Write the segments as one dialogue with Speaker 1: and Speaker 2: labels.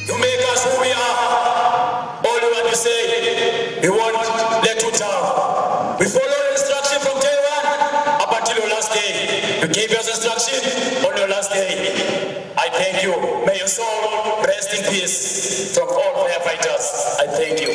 Speaker 1: You make us who we are. All you want to say, we won't let you down. We follow instruction from day one up until your last day. You gave us instruction on your last day. I thank you. May your soul rest in peace from all firefighters. I thank you.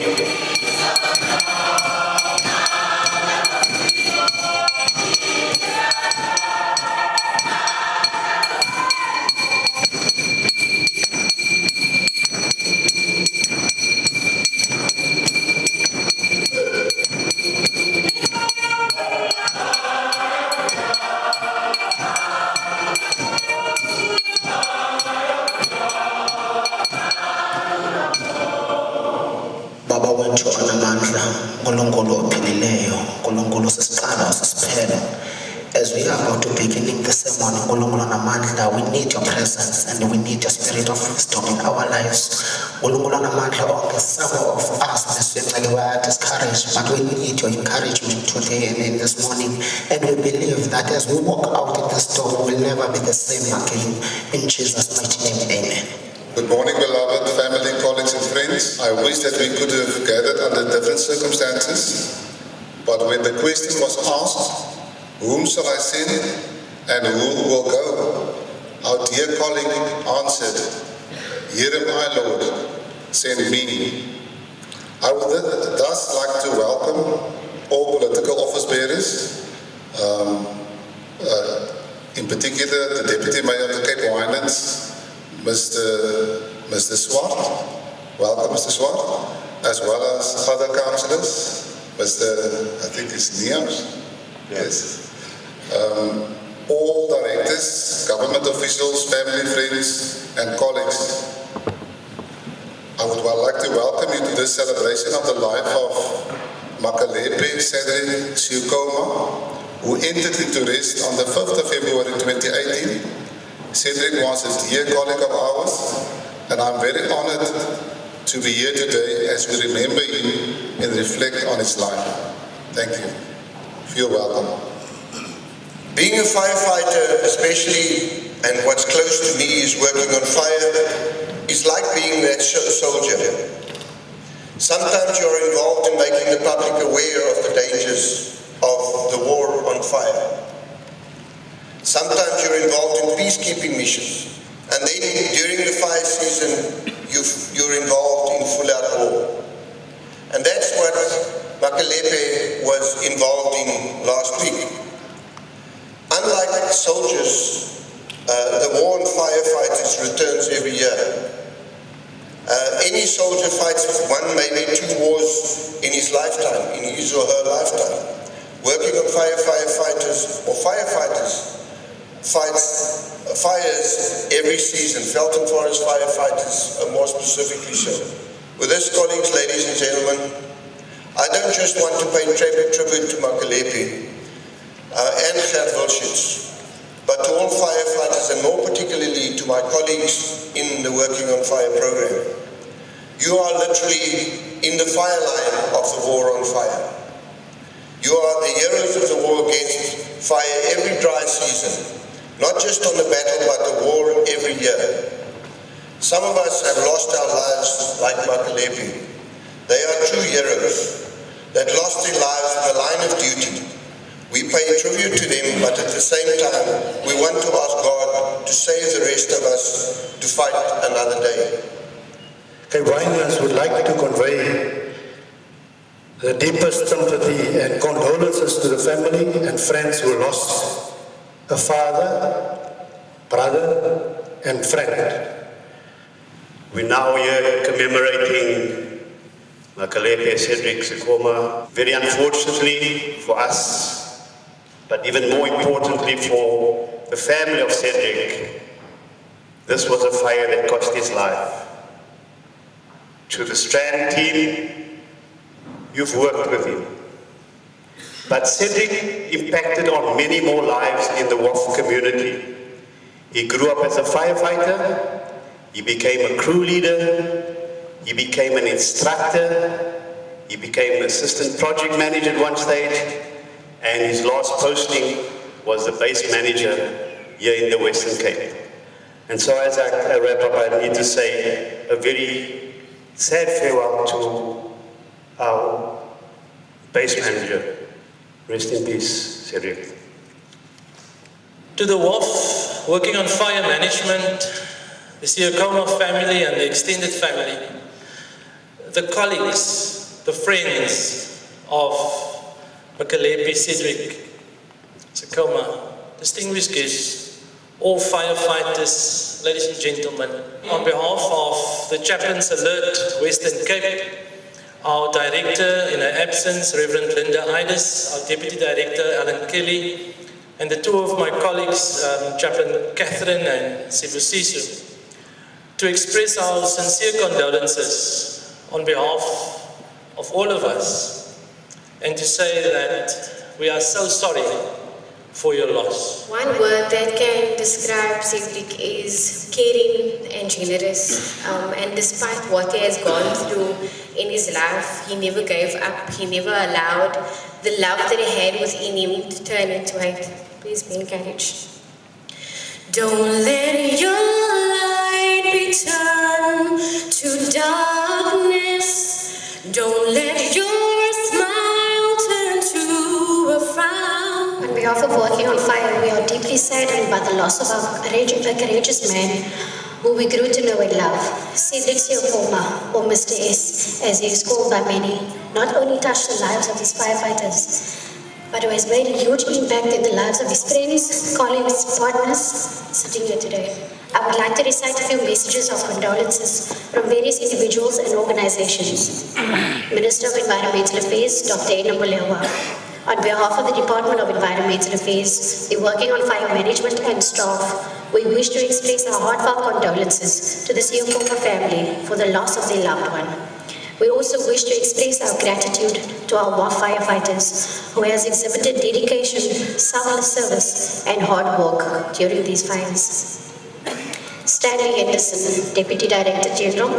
Speaker 2: As we are about to beginning the sermon, we need your presence and we need your spirit of wisdom in our lives. Some of us are discouraged, but we need your encouragement today and in this morning. And we believe that as we walk out in this door, we will never be the same again. In Jesus' mighty name, amen.
Speaker 3: Good morning, beloved family, colleagues and friends. I wish that we could have gathered under different circumstances, but when the question was asked, whom shall I send and who will go? Our dear colleague answered, here am I, Lord, send me. I would thus like to welcome all political office bearers, in particular the Deputy Mayor of the Cape Winelands, Mr. Swart. Welcome, Mr. Swart, as well as other councillors, Mr. I think it's Niams. Yes. All directors, government officials, family, friends, and colleagues. I would like to welcome you to this celebration of the life of Makelepe Cedric Seokoma, who entered into rest on the 5th of February 2018. Cedric was a dear colleague of ours, and I'm very honored to be here today as we remember him and reflect on his life. Thank you. Feel welcome.
Speaker 4: Being a firefighter, especially, and what's close to me is working on fire, is like being that soldier. Sometimes you're involved in making the public aware of the dangers of the war on fire. Sometimes you're involved in peacekeeping missions, and then during the fire season, you're involved in full-out war. And that's what Makelepe was involved in last week. Unlike soldiers, the war on firefighters returns every year. Any soldier fights one, maybe two wars in his lifetime, in his or her lifetime. Working on firefighters or firefighters fights fires every season. Felton Forest firefighters more specifically so. With this, colleagues, ladies and gentlemen, I don't just want to pay tribute to Makelepe and Gert Wilschitz, but to all firefighters and more particularly to my colleagues in the Working on Fire program. You are literally in the fire line of the war on fire. You are the heroes of the war against fire every dry season, not just on the battle but the war every year. Some of us have lost our lives like Makelepe. They are true heroes that lost their lives in the line of duty. We pay tribute to them, but at the same time, we want to ask God to save the rest of us to fight another day.
Speaker 5: Cape Winelands would like to convey the deepest sympathy and condolences to the family and friends who lost a father, brother, and friend.
Speaker 6: We're now here commemorating Makelepe Cedric Seokoma. Very unfortunately for us, but even more importantly for the family of Cedric, this was a fire that cost his life. To the Strand team, you've worked with him. But Cedric impacted on many more lives in the WOF community. He grew up as a firefighter, he became a crew leader, he became an instructor, he became an assistant project manager at one stage, and his last posting was the base manager here in the Western Cape. And so as I wrap up, I need to say a very sad farewell to our base manager. Rest in peace, Cedric.
Speaker 7: To the WOF, working on fire management, the Seokoma family and the extended family, the colleagues, the friends of Makelepe Cedric Seokoma, distinguished guests, all firefighters, ladies and gentlemen, on behalf of the Chaplains Alert Western Cape, our director in her absence, Reverend Linda Ides, our deputy director, Alan Kelly, and the two of my colleagues, Chaplain Catherine and Sibusiso, to express our sincere condolences on behalf of all of us, and to say that we are so sorry for your loss.
Speaker 8: One word that can describe Cedric is caring and generous. And despite what he has gone through in his life, he never gave up. He never allowed the love that he had within him to turn into hate. Please be encouraged. Don't let your light be turned to darkness. Don't let your smile turn to a frown.
Speaker 9: On behalf of Working on Fire, we are deeply saddened by the loss of a courageous man who we grew to know and love. Cedric Seokoma, or Mr. S, as he is called by many, not only touched the lives of his firefighters, but who has made a huge impact in the lives of his friends, colleagues, partners sitting here today. I would like to recite a few messages of condolences from various individuals and organizations. Minister of Environmental Affairs, Dr. Ena Molewa. On behalf of the Department of Environmental Affairs, the Working on Fire Management and staff, we wish to express our heartfelt condolences to the Seokoma family for the loss of their loved one. We also wish to express our gratitude to our WOF firefighters who has exhibited dedication, selfless service and hard work during these fires. Stanley Henderson, Deputy Director General,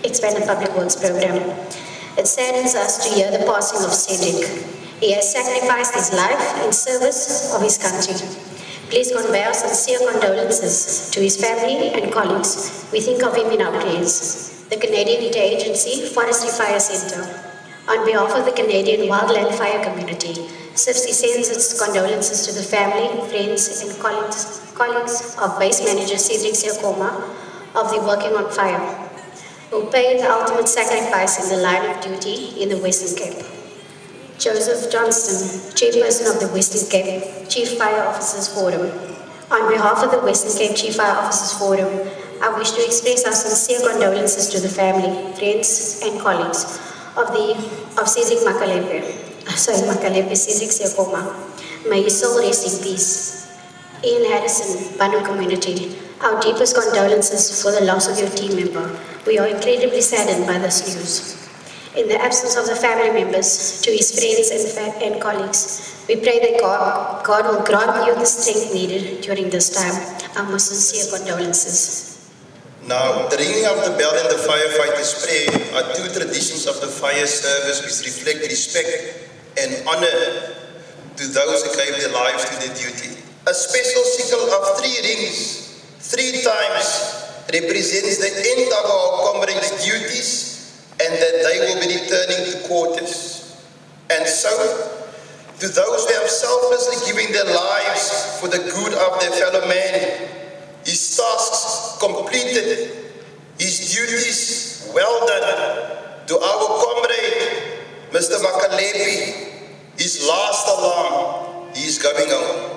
Speaker 9: Expanded Public Works Program. It saddens us to hear the passing of Cedric. He has sacrificed his life in service of his country. Please convey our sincere condolences to his family and colleagues. We think of him in our prayers. The Canadian Interagency Forestry Fire Centre. On behalf of the Canadian Wildland Fire Community, CIFC sends its condolences to the family, friends and colleagues of Base Manager Cedric Seokoma of the Working on Fire, who paid the ultimate sacrifice in the line of duty in the Western Cape. Joseph Johnston, Chairperson of the Western Cape Chief Fire Officers Forum. On behalf of the Western Cape Chief Fire Officers Forum, I wish to express our sincere condolences to the family, friends and colleagues of Cedric Makelepe Cedric Seokoma. May his soul rest in peace. Ian Harrison, Banu Community, our deepest condolences for the loss of your team member. We are incredibly saddened by this news. In the absence of the family members, to his friends and colleagues, we pray that God will grant you the strength needed during this time. Our most sincere condolences.
Speaker 10: Now, the ringing of the bell and the firefighter's prayer are two traditions of the fire service which reflect respect and honor to those who gave their lives to their duty. A special signal of 3 rings, 3 times, represents the end of our comrades' duties and that they will be returning to quarters. And so, to those who have selflessly given their lives for the good of their fellow man, his tasks completed, his duties well done. To our comrade, Mr. Makelepe, his last alarm, he is going home.